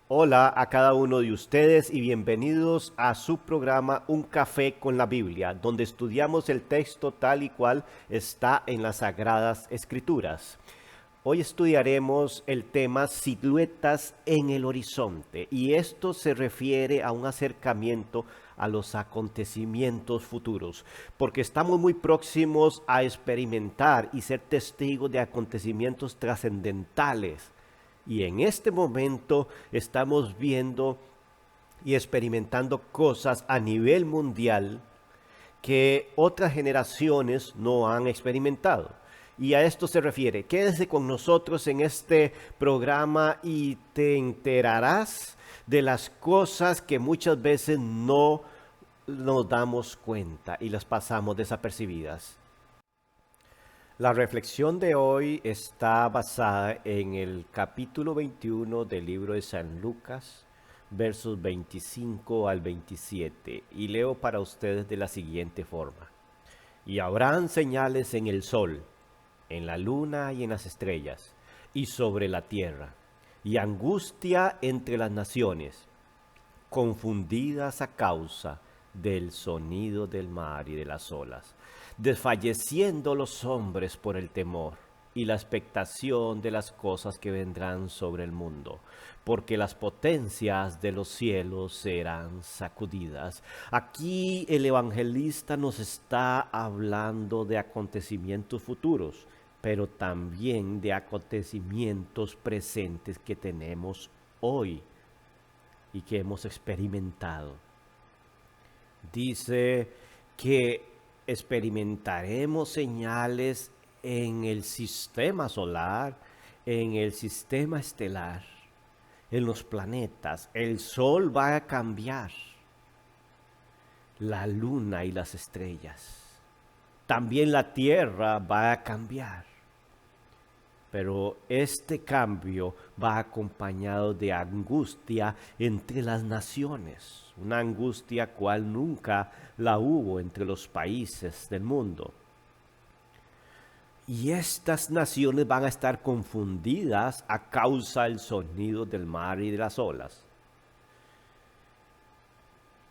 Hola a cada uno de ustedes y bienvenidos a su programa Un Café con la Biblia, donde estudiamos el texto tal y cual está en las Sagradas Escrituras. Hoy estudiaremos el tema siluetas en el horizonte y esto se refiere a un acercamiento a los acontecimientos futuros, porque estamos muy próximos a experimentar y ser testigos de acontecimientos trascendentales. Y en este momento estamos viendo y experimentando cosas a nivel mundial que otras generaciones no han experimentado. Y a esto se refiere. Quédese con nosotros en este programa y te enterarás de las cosas que muchas veces no nos damos cuenta y las pasamos desapercibidas. La reflexión de hoy está basada en el capítulo 21 del libro de San Lucas, versos 25 al 27, y leo para ustedes de la siguiente forma. Y habrán señales en el sol, en la luna y en las estrellas, y sobre la tierra, y angustia entre las naciones, confundidas a causa del sonido del mar y de las olas, desfalleciendo los hombres por el temor y la expectación de las cosas que vendrán sobre el mundo, porque las potencias de los cielos serán sacudidas. Aquí el evangelista nos está hablando de acontecimientos futuros, pero también de acontecimientos presentes que tenemos hoy y que hemos experimentado. Dice que experimentaremos señales en el sistema solar, en el sistema estelar, en los planetas. El sol va a cambiar, la luna y las estrellas. También la tierra va a cambiar. Pero este cambio va acompañado de angustia entre las naciones, una angustia cual nunca la hubo entre los países del mundo. Y estas naciones van a estar confundidas a causa del sonido del mar y de las olas.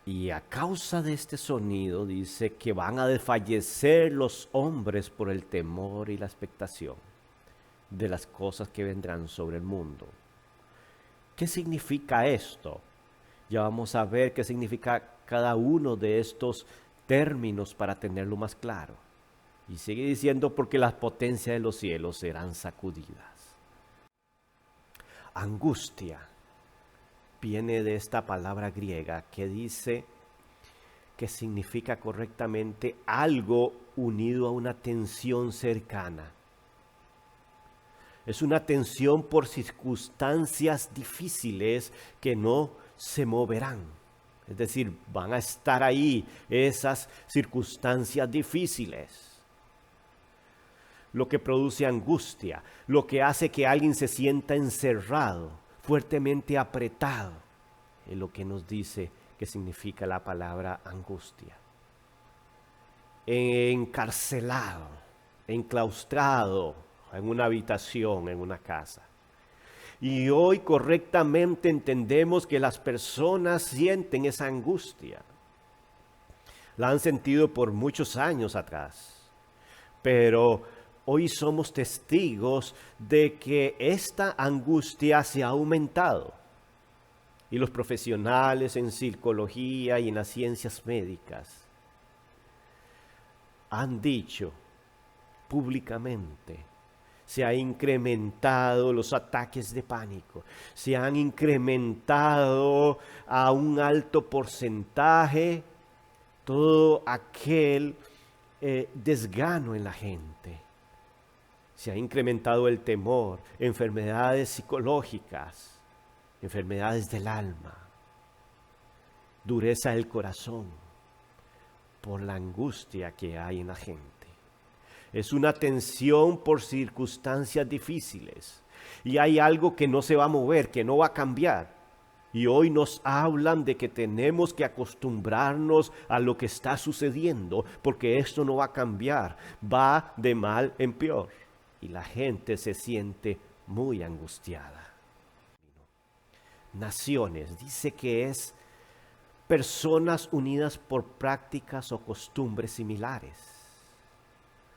Y a causa de este sonido dice que van a desfallecer los hombres por el temor y la expectación de las cosas que vendrán sobre el mundo. ¿Qué significa esto? Ya vamos a ver qué significa cada uno de estos términos para tenerlo más claro. Y sigue diciendo porque las potencias de los cielos serán sacudidas. Angustia viene de esta palabra griega que dice que significa correctamente algo unido a una tensión cercana. Es una tensión por circunstancias difíciles que no se moverán. Es decir, van a estar ahí esas circunstancias difíciles. Lo que produce angustia, lo que hace que alguien se sienta encerrado, fuertemente apretado, es lo que nos dice que significa la palabra angustia. Encarcelado, enclaustrado, en una habitación, en una casa. Y hoy correctamente entendemos que las personas sienten esa angustia. La han sentido por muchos años atrás. Pero hoy somos testigos de que esta angustia se ha aumentado. Y los profesionales en psicología y en las ciencias médicas han dicho públicamente, se han incrementado los ataques de pánico, se han incrementado a un alto porcentaje todo aquel desgano en la gente. Se ha incrementado el temor, enfermedades psicológicas, enfermedades del alma, dureza del corazón, por la angustia que hay en la gente. Es una tensión por circunstancias difíciles. Y hay algo que no se va a mover, que no va a cambiar. Y hoy nos hablan de que tenemos que acostumbrarnos a lo que está sucediendo, porque esto no va a cambiar. Va de mal en peor. Y la gente se siente muy angustiada. naciones. Dice que es personas unidas por prácticas o costumbres similares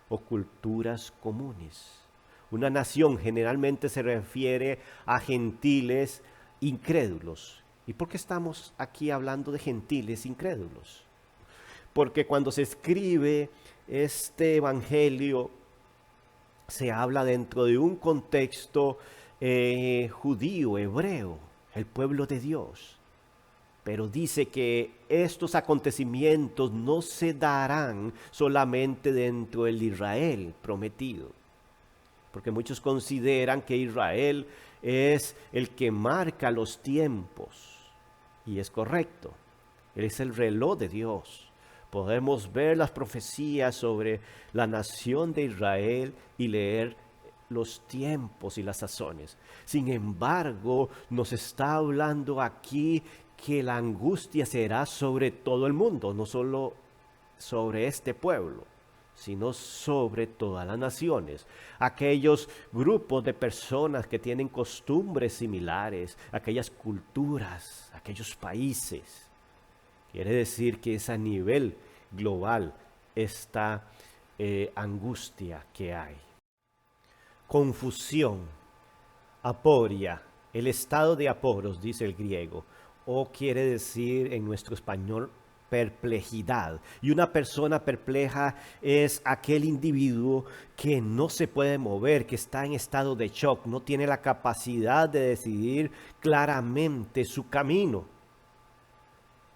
o culturas comunes. Una nación generalmente se refiere a gentiles incrédulos. ¿Y por qué estamos aquí hablando de gentiles incrédulos? Porque cuando se escribe este evangelio, se habla dentro de un contexto judío, hebreo, el pueblo de Dios. Pero dice que estos acontecimientos no se darán solamente dentro del Israel prometido. Porque muchos consideran que Israel es el que marca los tiempos. Y es correcto. Él es el reloj de Dios. Podemos ver las profecías sobre la nación de Israel y leer los tiempos y las sazones. Sin embargo, nos está hablando aquí que la angustia será sobre todo el mundo, no solo sobre este pueblo, sino sobre todas las naciones. Aquellos grupos de personas que tienen costumbres similares, aquellas culturas, aquellos países. Quiere decir que es a nivel global esta angustia que hay. Confusión, aporia, el estado de aporos, dice el griego, o quiere decir en nuestro español perplejidad. Y una persona perpleja es aquel individuo que no se puede mover, que está en estado de shock, no tiene la capacidad de decidir claramente su camino.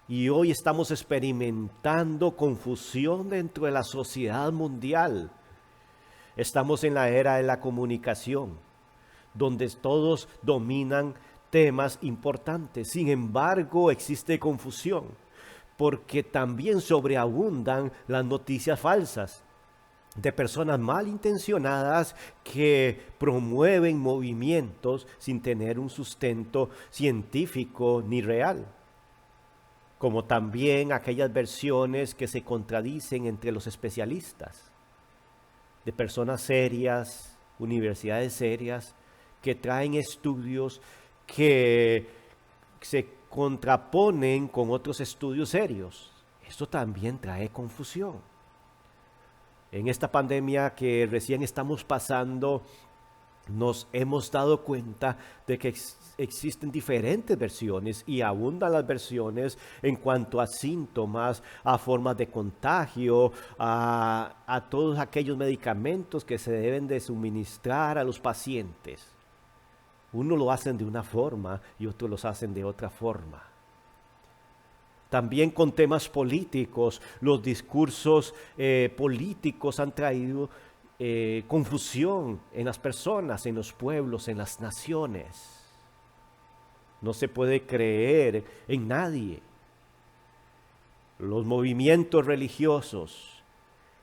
Y hoy estamos experimentando confusión dentro de la sociedad mundial. Estamos en la era de la comunicación, donde todos dominan temas importantes. Sin embargo, existe confusión, porque también sobreabundan las noticias falsas de personas malintencionadas que promueven movimientos sin tener un sustento científico ni real. Como también aquellas versiones que se contradicen entre los especialistas, de personas serias, universidades serias, que traen estudios que se contraponen con otros estudios serios. Esto también trae confusión. En esta pandemia que recién estamos pasando, nos hemos dado cuenta de que existen diferentes versiones y abundan las versiones en cuanto a síntomas, a formas de contagio, a todos aquellos medicamentos que se deben de suministrar a los pacientes. Uno lo hacen de una forma y otros los hacen de otra forma. También con temas políticos, los discursos políticos han traído confusión en las personas, en los pueblos, en las naciones. No se puede creer en nadie. Los movimientos religiosos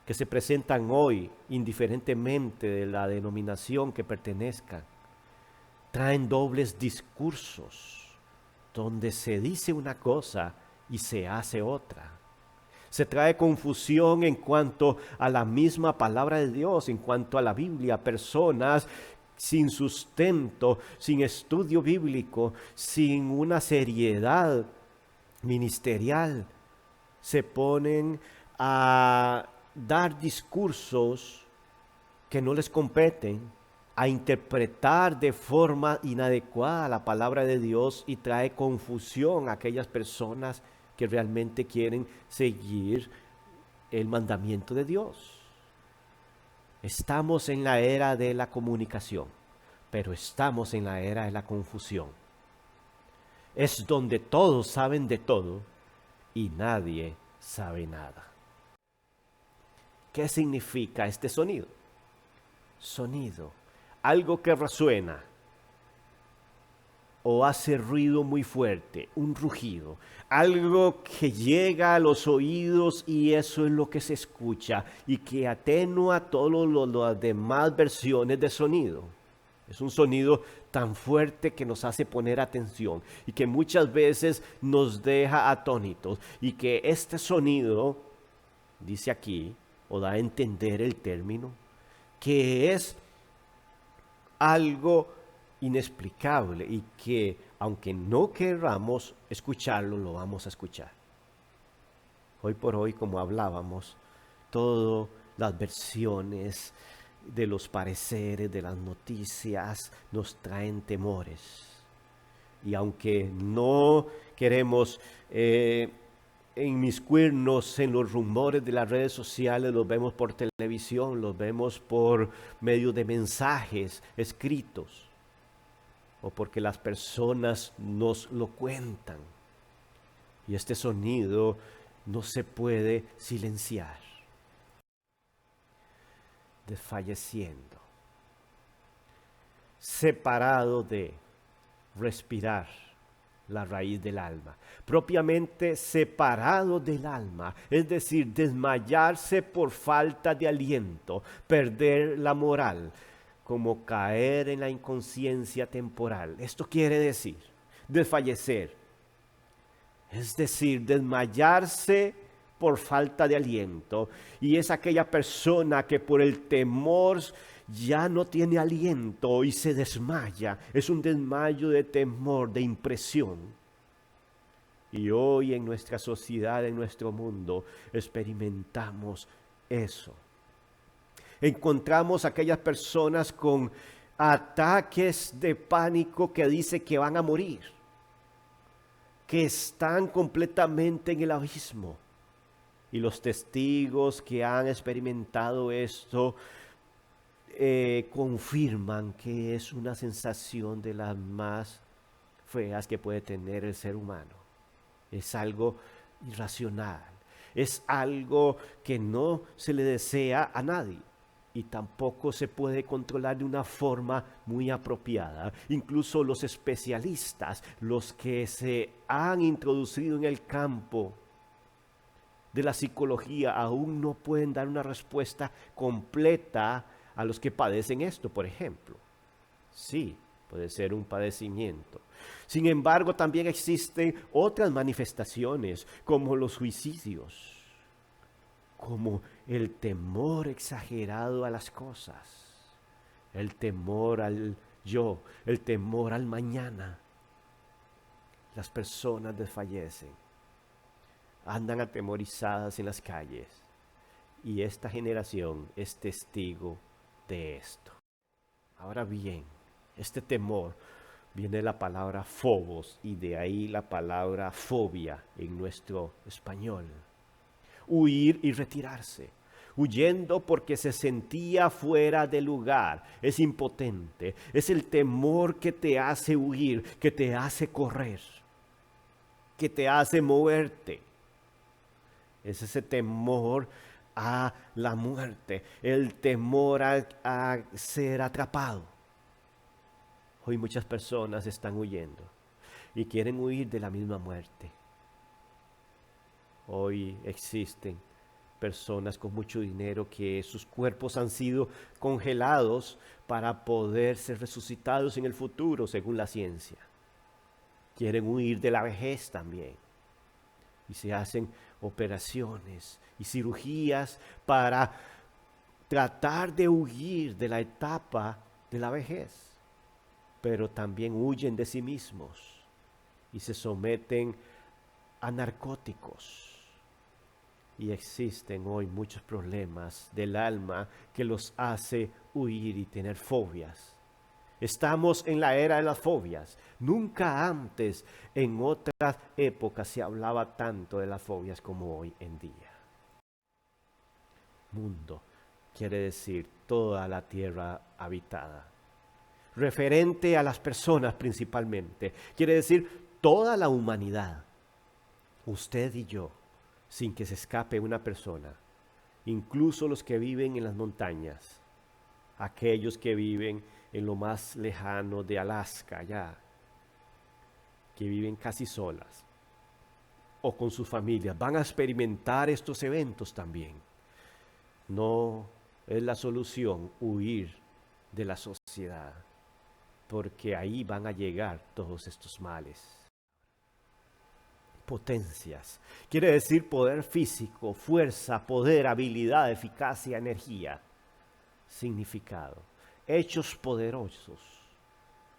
que se presentan hoy, indiferentemente de la denominación que pertenezcan, traen dobles discursos, donde se dice una cosa y se hace otra. Se trae confusión en cuanto a la misma palabra de Dios, en cuanto a la Biblia. Personas sin sustento, sin estudio bíblico, sin una seriedad ministerial, se ponen a dar discursos que no les competen, a interpretar de forma inadecuada la palabra de Dios, y trae confusión a aquellas personas que realmente quieren seguir el mandamiento de Dios. Estamos en la era de la comunicación, pero estamos en la era de la confusión. Es donde todos saben de todo y nadie sabe nada. ¿Qué significa este sonido? Sonido, algo que resuena o hace ruido muy fuerte, un rugido, algo que llega a los oídos y eso es lo que se escucha y que atenúa todas las demás versiones de sonido. Es un sonido tan fuerte que nos hace poner atención y que muchas veces nos deja atónitos, y que este sonido, dice aquí, o da a entender el término, que es algo inexplicable y que aunque no querramos escucharlo, lo vamos a escuchar. Hoy por hoy, como hablábamos, todas las versiones de los pareceres, de las noticias, nos traen temores. Y aunque no queremos inmiscuirnos en los rumores de las redes sociales, los vemos por televisión, los vemos por medio de mensajes escritos, o porque las personas nos lo cuentan. Y este sonido no se puede silenciar. Desfalleciendo, separado de respirar, la raíz del alma, propiamente separado del alma, es decir, desmayarse por falta de aliento, perder la moral, como caer en la inconsciencia temporal. Esto quiere decir desfallecer, es decir, desmayarse por falta de aliento, y es aquella persona que por el temor ya no tiene aliento y se desmaya. Es un desmayo de temor, de impresión. Y hoy en nuestra sociedad, en nuestro mundo, experimentamos eso. Encontramos aquellas personas con ataques de pánico que dicen que van a morir, que están completamente en el abismo. Y los testigos que han experimentado esto confirman que es una sensación de las más feas que puede tener el ser humano. Es algo irracional, es algo que no se le desea a nadie y tampoco se puede controlar de una forma muy apropiada. Incluso los especialistas, los que se han introducido en el campo de la psicología, aún no pueden dar una respuesta completa a los que padecen esto, por ejemplo. Sí, puede ser un padecimiento. Sin embargo, también existen otras manifestaciones, como los suicidios, como el temor exagerado a las cosas, el temor al yo, el temor al mañana. Las personas desfallecen, andan atemorizadas en las calles, y esta generación es testigo de esto. Ahora bien, este temor viene de la palabra phobos y de ahí la palabra fobia en nuestro español. Huir y retirarse, huyendo porque se sentía fuera de lugar, es impotente, es el temor que te hace huir, que te hace correr, que te hace moverte. Es ese temor a la muerte, el temor a ser atrapado. Hoy muchas personas están huyendo y quieren huir de la misma muerte. Hoy existen personas con mucho dinero que sus cuerpos han sido congelados para poder ser resucitados en el futuro, según la ciencia. Quieren huir de la vejez también. Y se hacen operaciones y cirugías para tratar de huir de la etapa de la vejez. Pero también huyen de sí mismos y se someten a narcóticos. Y existen hoy muchos problemas del alma que los hace huir y tener fobias. Estamos en la era de las fobias. Nunca antes, en otras épocas, se hablaba tanto de las fobias como hoy en día. Mundo quiere decir toda la tierra habitada. Referente a las personas principalmente. Quiere decir toda la humanidad. Usted y yo, sin que se escape una persona. Incluso los que viven en las montañas. Aquellos que viven en lo más lejano de Alaska, allá, que viven casi solas o con sus familias, van a experimentar estos eventos también. No es la solución huir de la sociedad, porque ahí van a llegar todos estos males. Potencias, quiere decir poder físico, fuerza, poder, habilidad, eficacia, energía. Significado, hechos poderosos,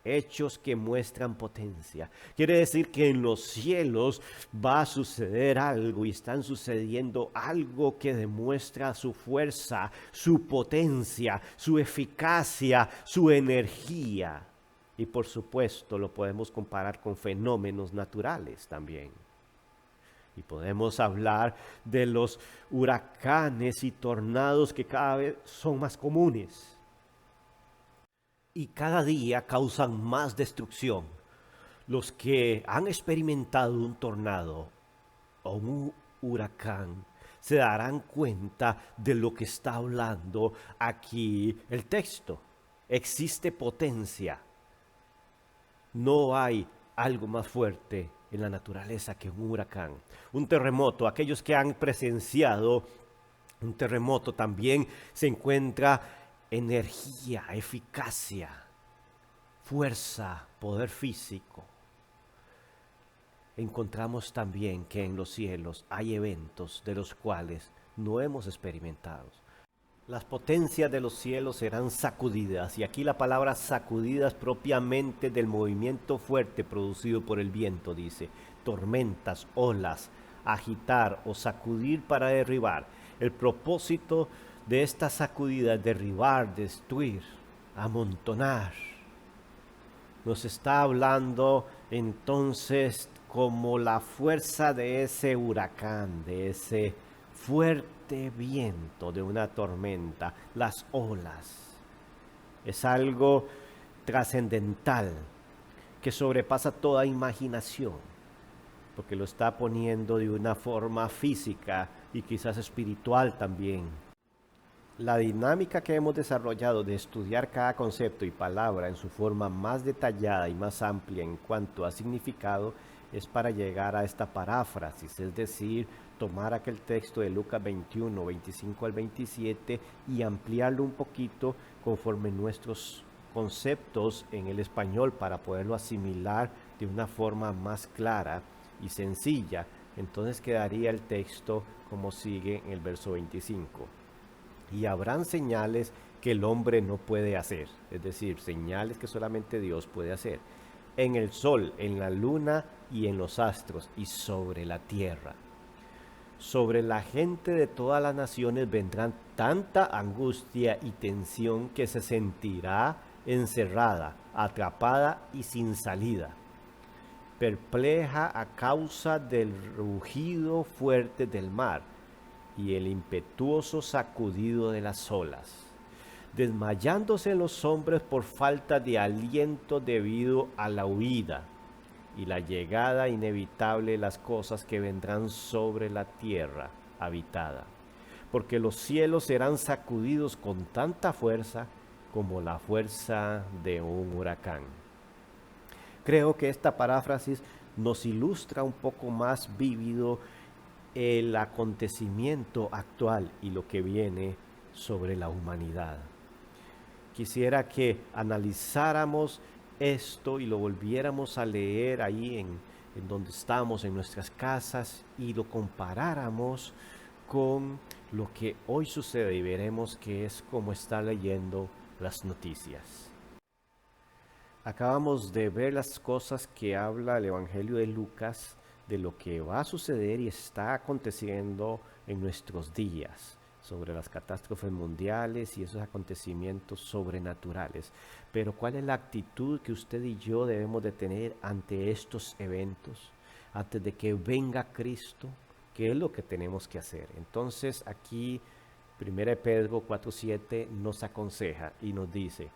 hechos que muestran potencia. Quiere decir que en los cielos va a suceder algo y están sucediendo algo que demuestra su fuerza, su potencia, su eficacia, su energía. Y por supuesto lo podemos comparar con fenómenos naturales también. Y podemos hablar de los huracanes y tornados que cada vez son más comunes y cada día causan más destrucción. Los que han experimentado un tornado o un huracán se darán cuenta de lo que está hablando aquí el texto. Existe potencia. No hay algo más fuerte en la naturaleza que un huracán. Un terremoto, aquellos que han presenciado un terremoto también se encuentra energía, eficacia, fuerza, poder físico. Encontramos también que en los cielos hay eventos de los cuales no hemos experimentado. Las potencias de los cielos serán sacudidas, y aquí la palabra sacudidas propiamente del movimiento fuerte producido por el viento, dice, tormentas, olas, agitar o sacudir para derribar. El propósito de esta sacudida es derribar, destruir, amontonar. Nos está hablando entonces como la fuerza de ese huracán, de ese fuerte viento, de una tormenta, las olas. Es algo trascendental que sobrepasa toda imaginación, porque lo está poniendo de una forma física y quizás espiritual también. La dinámica que hemos desarrollado de estudiar cada concepto y palabra en su forma más detallada y más amplia en cuanto a significado es para llegar a esta paráfrasis, es decir, tomar aquel texto de Lucas 21, 25 al 27 y ampliarlo un poquito conforme nuestros conceptos en el español para poderlo asimilar de una forma más clara y sencilla. Entonces quedaría el texto como sigue en el verso 25. Y habrán señales que el hombre no puede hacer, es decir, señales que solamente Dios puede hacer, en el sol, en la luna y en los astros y sobre la tierra. Sobre la gente de todas las naciones vendrán tanta angustia y tensión que se sentirá encerrada, atrapada y sin salida, perpleja a causa del rugido fuerte del mar y el impetuoso sacudido de las olas, desmayándose los hombres por falta de aliento debido a la huida y la llegada inevitable de las cosas que vendrán sobre la tierra habitada, porque los cielos serán sacudidos con tanta fuerza como la fuerza de un huracán. Creo que esta paráfrasis nos ilustra un poco más vívido el acontecimiento actual y lo que viene sobre la humanidad. Quisiera que analizáramos esto y lo volviéramos a leer ahí en donde estamos, en nuestras casas, y lo comparáramos con lo que hoy sucede y veremos que es como estar leyendo las noticias. Acabamos de ver las cosas que habla el Evangelio de Lucas de lo que va a suceder y está aconteciendo en nuestros días, sobre las catástrofes mundiales y esos acontecimientos sobrenaturales. Pero ¿cuál es la actitud que usted y yo debemos de tener ante estos eventos? Antes de que venga Cristo, ¿qué es lo que tenemos que hacer? Entonces aquí 1 Pedro 4:7 nos aconseja y nos dice: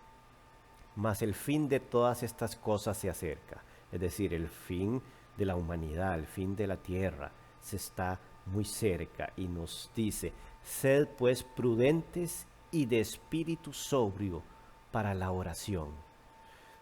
mas el fin de todas estas cosas se acerca, es decir, el fin de la humanidad, el fin de la tierra, se está muy cerca y nos dice: sed pues prudentes y de espíritu sobrio para la oración.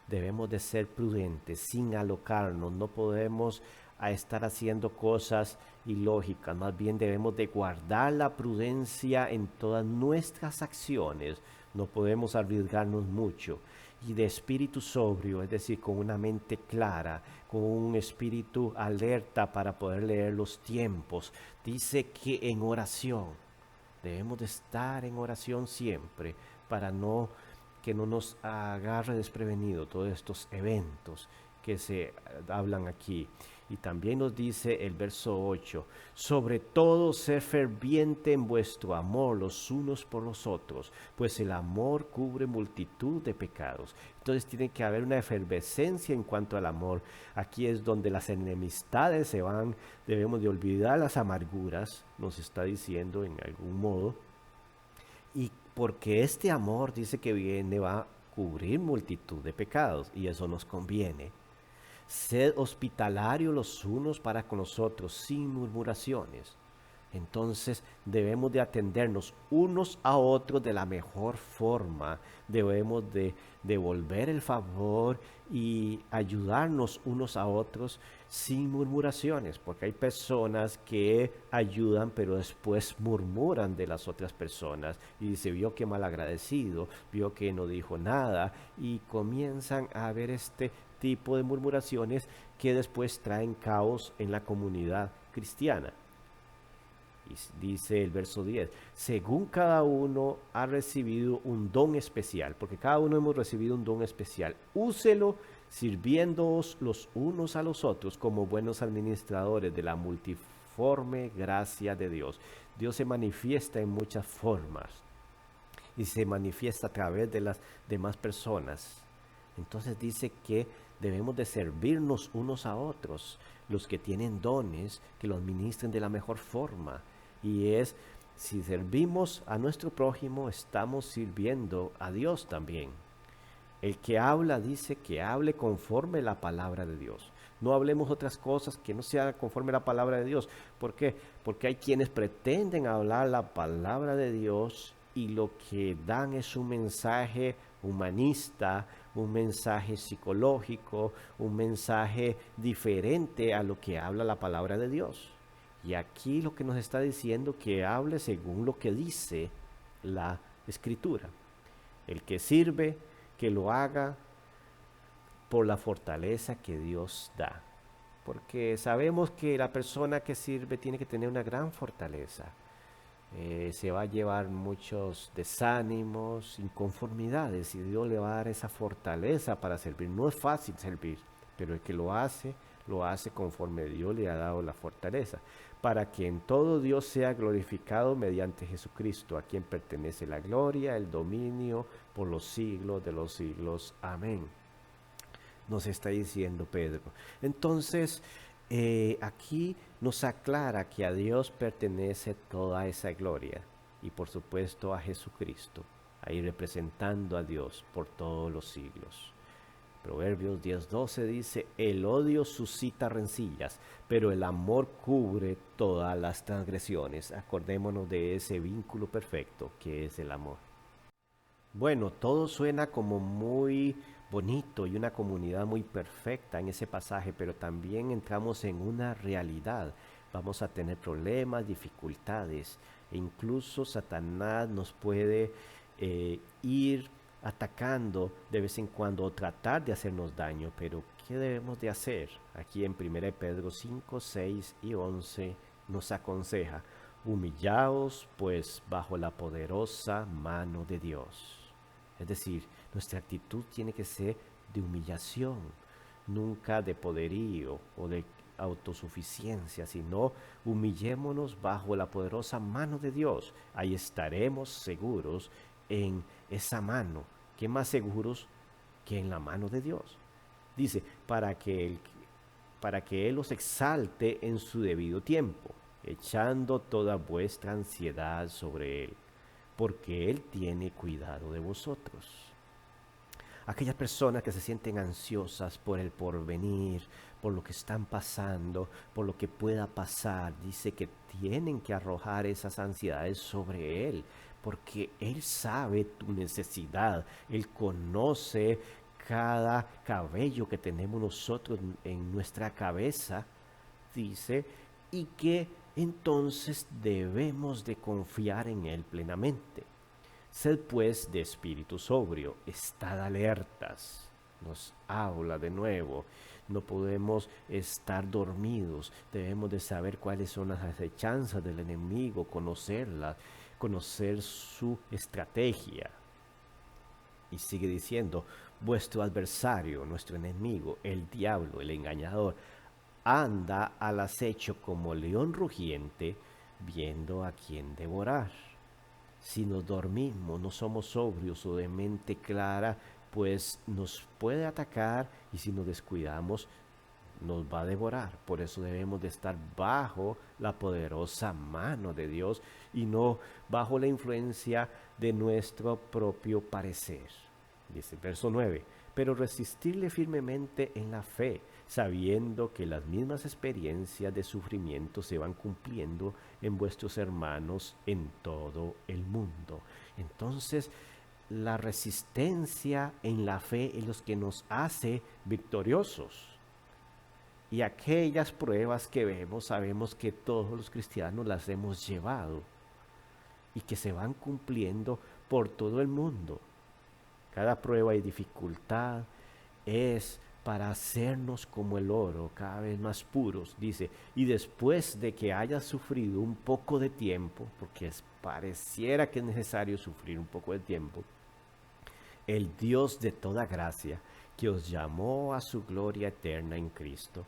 Debemos de ser prudentes, sin alocarnos, no podemos estar haciendo cosas ilógicas, más bien debemos de guardar la prudencia en todas nuestras acciones, no podemos arriesgarnos mucho. Y de espíritu sobrio, es decir, con una mente clara, con un espíritu alerta para poder leer los tiempos. Dice que en oración, debemos de estar en oración siempre para no que no nos agarre desprevenido todos estos eventos que se hablan aquí. Y también nos dice el verso 8, sobre todo ser ferviente en vuestro amor los unos por los otros, pues el amor cubre multitud de pecados. Entonces tiene que haber una efervescencia en cuanto al amor. Aquí es donde las enemistades se van, debemos de olvidar las amarguras, nos está diciendo en algún modo. Y porque este amor dice que viene, va a cubrir multitud de pecados y eso nos conviene. Sed hospitalarios los unos para con los otros, sin murmuraciones. Entonces debemos de atendernos unos a otros de la mejor forma. Debemos de devolver el favor y ayudarnos unos a otros sin murmuraciones, porque hay personas que ayudan pero después murmuran de las otras personas y dice, vio que malagradecido, vio que no dijo nada y comienzan a haber este tipo de murmuraciones que después traen caos en la comunidad cristiana. Y dice el verso 10, según cada uno ha recibido un don especial, porque cada uno hemos recibido un don especial, úselo sirviéndoos los unos a los otros como buenos administradores de la multiforme gracia de Dios. Dios se manifiesta en muchas formas y se manifiesta a través de las demás personas. Entonces dice que debemos de servirnos unos a otros, los que tienen dones, que los ministren de la mejor forma. Y es, si servimos a nuestro prójimo, estamos sirviendo a Dios también. El que habla dice que hable conforme la palabra de Dios. No hablemos otras cosas que no sean conforme la palabra de Dios. ¿Por qué? Porque hay quienes pretenden hablar la palabra de Dios y lo que dan es un mensaje humanista, un mensaje psicológico, un mensaje diferente a lo que habla la palabra de Dios. Y aquí lo que nos está diciendo que hable según lo que dice la Escritura. El que sirve, que lo haga por la fortaleza que Dios da. Porque sabemos que la persona que sirve tiene que tener una gran fortaleza. Se va a llevar muchos desánimos, inconformidades y Dios le va a dar esa fortaleza para servir. No es fácil servir, pero el que lo hace conforme Dios le ha dado la fortaleza, para que en todo Dios sea glorificado mediante Jesucristo, a quien pertenece la gloria, el dominio por los siglos de los siglos. Amén. Nos está diciendo Pedro. Entonces, aquí nos aclara que a Dios pertenece toda esa gloria y por supuesto a Jesucristo, ahí representando a Dios por todos los siglos. Proverbios 10:12 dice, el odio suscita rencillas, pero el amor cubre todas las transgresiones. Acordémonos de ese vínculo perfecto que es el amor. Bueno, todo suena como muy bonito y una comunidad muy perfecta en ese pasaje, pero también entramos en una realidad. Vamos a tener problemas, dificultades, e incluso Satanás nos puede ir atacando de vez en cuando o tratar de hacernos daño, pero ¿qué debemos de hacer? Aquí en 1 Pedro 5, 6 y 11 nos aconseja, humillaos pues bajo la poderosa mano de Dios. Es decir, nuestra actitud tiene que ser de humillación, nunca de poderío o de autosuficiencia, sino humillémonos bajo la poderosa mano de Dios. Ahí estaremos seguros en esa mano. ¿Qué más seguros que en la mano de Dios? Dice, para que Él os exalte en su debido tiempo, echando toda vuestra ansiedad sobre Él, porque Él tiene cuidado de vosotros. Aquellas personas que se sienten ansiosas por el porvenir, por lo que están pasando, por lo que pueda pasar, dice que tienen que arrojar esas ansiedades sobre Él, porque Él sabe tu necesidad, Él conoce cada cabello que tenemos nosotros en nuestra cabeza, dice, y que entonces debemos de confiar en Él plenamente. Sed pues de espíritu sobrio, estad alertas. Nos habla de nuevo, no podemos estar dormidos, debemos de saber cuáles son las acechanzas del enemigo, conocerlas, conocer su estrategia. Y sigue diciendo, vuestro adversario, nuestro enemigo, el diablo, el engañador, anda al acecho como león rugiente, viendo a quien devorar. Si nos dormimos, no somos sobrios o de mente clara, pues nos puede atacar y si nos descuidamos, nos va a devorar. Por eso debemos de estar bajo la poderosa mano de Dios y no bajo la influencia de nuestro propio parecer. Dice el verso 9, pero resistirle firmemente en la fe, sabiendo que las mismas experiencias de sufrimiento se van cumpliendo en vuestros hermanos en todo el mundo. Entonces, la resistencia en la fe es lo que nos hace victoriosos. Y aquellas pruebas que vemos, sabemos que todos los cristianos las hemos llevado y que se van cumpliendo por todo el mundo. Cada prueba y dificultad es para hacernos como el oro, cada vez más puros, dice. Y después de que hayas sufrido un poco de tiempo, porque pareciera que es necesario sufrir un poco de tiempo, el Dios de toda gracia, que os llamó a su gloria eterna en Cristo,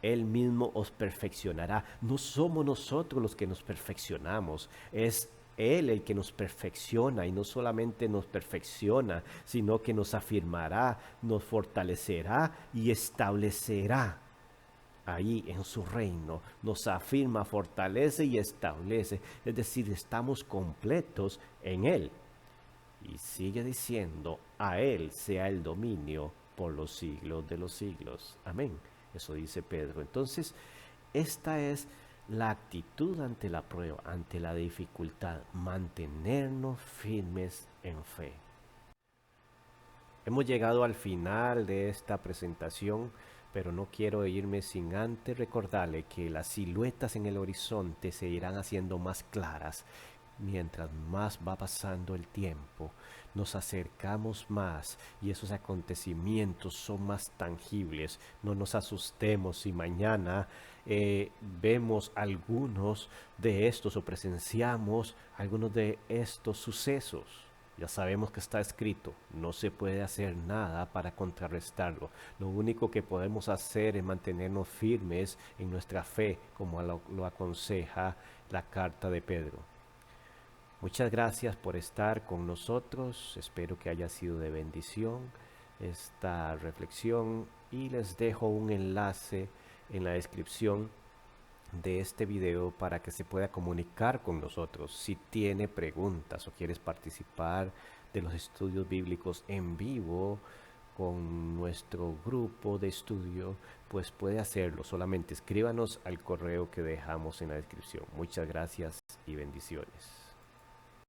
Él mismo os perfeccionará. No somos nosotros los que nos perfeccionamos, es Él el que nos perfecciona, y no solamente nos perfecciona, sino que nos afirmará, nos fortalecerá y establecerá ahí en su reino. Nos afirma, fortalece y establece, es decir, estamos completos en Él. Y sigue diciendo, a Él sea el dominio por los siglos de los siglos. Amén. Eso dice Pedro. Entonces, esta es la actitud ante la prueba, ante la dificultad, mantenernos firmes en fe. Hemos llegado al final de esta presentación, pero no quiero irme sin antes recordarle que las siluetas en el horizonte se irán haciendo más claras mientras más va pasando el tiempo. Nos acercamos más y esos acontecimientos son más tangibles. No nos asustemos si mañana vemos algunos de estos o presenciamos algunos de estos sucesos. Ya sabemos que está escrito, no se puede hacer nada para contrarrestarlo. Lo único que podemos hacer es mantenernos firmes en nuestra fe, como lo aconseja la carta de Pedro. Muchas gracias por estar con nosotros. Espero que haya sido de bendición esta reflexión y les dejo un enlace en la descripción de este video para que se pueda comunicar con nosotros. Si tiene preguntas o quieres participar de los estudios bíblicos en vivo con nuestro grupo de estudio, pues puede hacerlo. Solamente escríbanos al correo que dejamos en la descripción. Muchas gracias y bendiciones.